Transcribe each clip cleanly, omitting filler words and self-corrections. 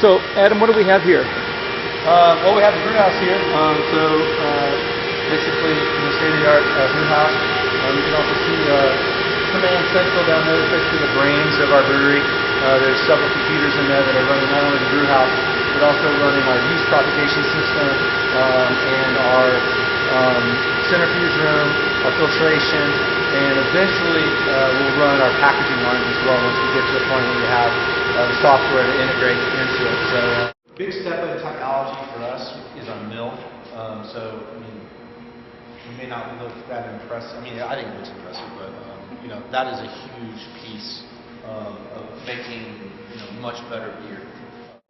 So, Adam, what do we have here? Well, we have the brew house here. Basically, state-of-the-art brew house. You can also see command central down there. That's basically the brains of our brewery. There's several computers in there that are running not only the brew house, but also running our yeast propagation system and our centrifuge room, our filtration, and eventually we'll run our packaging lines as well once we get to the point where we have the software to integrate into it. So, big step in technology for us is our mill. I mean, we may not look that impressive. I mean, I think it looks impressive, but that is a huge piece of making much better beer.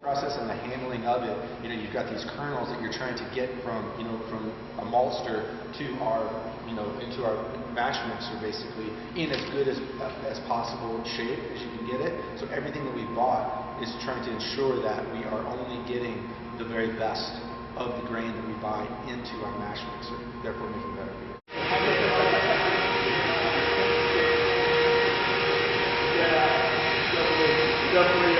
Process and the handling of it, you've got these kernels that you're trying to get from from a maltster to our into our mash mixer, basically in as good as possible shape as you can get it. So everything that we bought is trying to ensure that we are only getting the very best of the grain that we buy into our mash mixer, therefore making better beer. Definitely.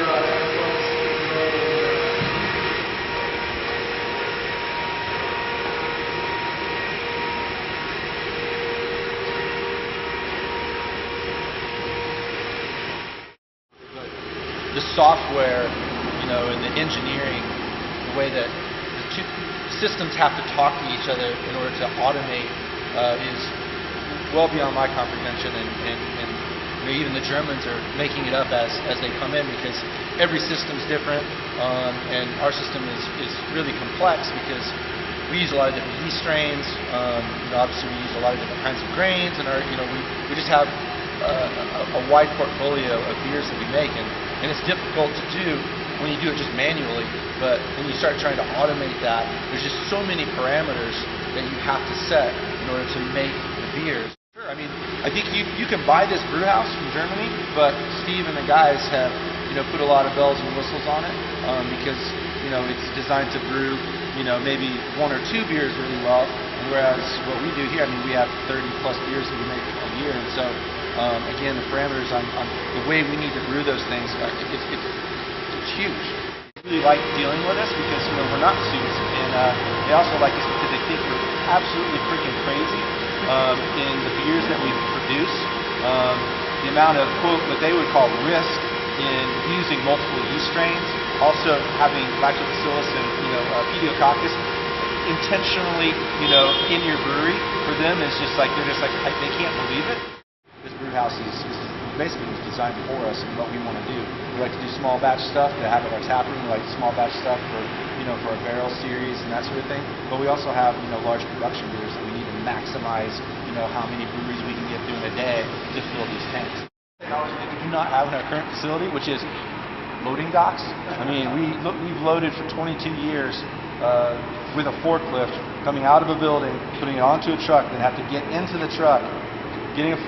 The software, and the engineering, the way that the two systems have to talk to each other in order to automate is well beyond my comprehension, and even the Germans are making it up as they come in, because every system's different, and our system is really complex because we use a lot of different yeast strains. Obviously we use a lot of different kinds of grains, and we just have a wide portfolio of beers that we make, and it's difficult to do when you do it just manually, but when you start trying to automate that, there's just so many parameters that you have to set in order to make the beers. Sure, I mean, I think you can buy this brew house from Germany, but Steve and the guys have put a lot of bells and whistles on it, because it's designed to brew maybe 1 or 2 beers really well, whereas what we do here, I mean, we have 30 plus beers that we make a year, and so again, the parameters on the way we need to brew those things, it's huge. They really like dealing with us because we're not suits, and they also like us because they think we're absolutely freaking crazy in the beers that we produce. The amount of what they would call risk in using multiple yeast strains, also having lactobacillus and pediococcus intentionally in your brewery, for them it's just like they can't believe it. This brew house is basically designed for us and what we want to do. We like to do small batch stuff to have at our tap room. We like small batch stuff for for our barrel series and that sort of thing. But we also have large production beers that we need to maximize how many breweries we can get through in a day to fill these tanks. Technology that we do not have in our current facility, which is loading docks. I mean, we've loaded for 22 years with a forklift coming out of a building, putting it onto a truck, then have to get into the truck, getting a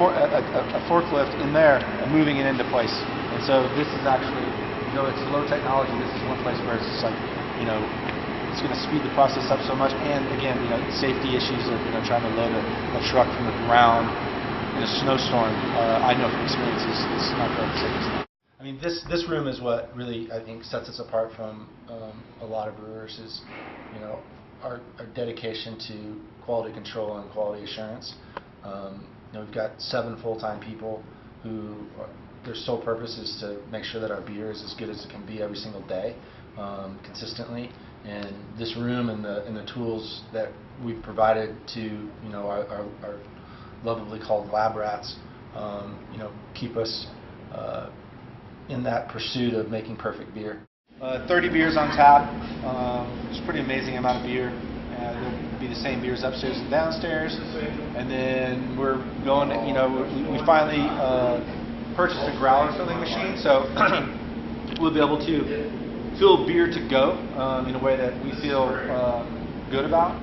forklift in there and moving it into place. And so this is actually, it's low technology. This is one place where it's just like, it's going to speed the process up so much. And again, safety issues of trying to load a truck from the ground in a snowstorm. I know from experience it's not the safest thing. I mean, this room is what really I think sets us apart from a lot of brewers is, our dedication to quality control and quality assurance. We've got 7 full-time people who their sole purpose is to make sure that our beer is as good as it can be every single day, consistently. And this room and the tools that we've provided to our lovably called lab rats, keep us in that pursuit of making perfect beer. 30 beers on tap. It's a pretty amazing amount of beer. There'll be the same beers upstairs and downstairs, and then we're going to, we finally purchased a growler filling machine, so we'll be able to fill beer to go in a way that we feel good about.